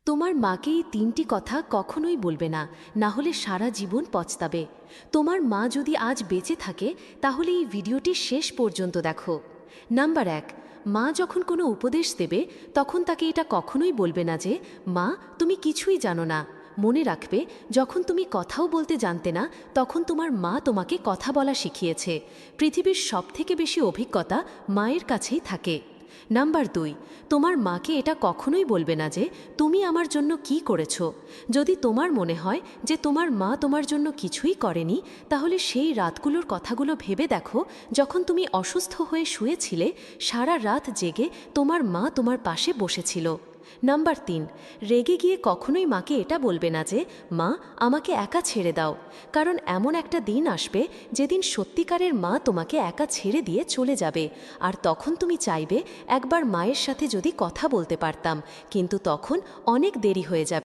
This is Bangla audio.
তোমার মাকে এই ৩টি কথা কখনোই বলবে না, না হলে সারা জীবন পস্তাবে। তোমার মা যদি আজ বেঁচে থাকে তাহলে এই ভিডিওটি শেষ পর্যন্ত দেখো। নাম্বার ১, মা যখন কোনো উপদেশ দেবে তখন তাকে এটা কখনোই বলবে না যে, মা তুমি কিছুই জানো না। মনে রাখবে, যখন তুমি কথাও বলতে জানতে না তখন তোমার মা তোমাকে কথা বলা শিখিয়েছে। পৃথিবীর সবথেকে বেশি অভিজ্ঞতা মায়ের কাছেই থাকে। নাম্বার ২, তোমার মাকে এটা কখনোই বলবে না যে, তুমি আমার জন্য কি করেছো। যদি তোমার মনে হয় যে তোমার মা তোমার জন্য কিছুই করেনি, তাহলে সেই রাতগুলোর কথাগুলো ভেবে দেখো, যখন তুমি অসুস্থ হয়ে শুয়েছিলে, সারা রাত জেগে তোমার মা তোমার পাশে বসেছিল। নাম্বার ৩, রেগে গিয়ে কখনোই মাকে এটা বলবে না যে, মা আমাকে একা ছেড়ে দাও। কারণ এমন একটা দিন আসবে যেদিন সত্যিকারের মা তোমাকে একা ছেড়ে দিয়ে চলে যাবে, আর তখন তুমি চাইবে একবার মায়ের সাথে যদি কথা বলতে পারতাম, কিন্তু তখন অনেক দেরি হয়ে যাবে।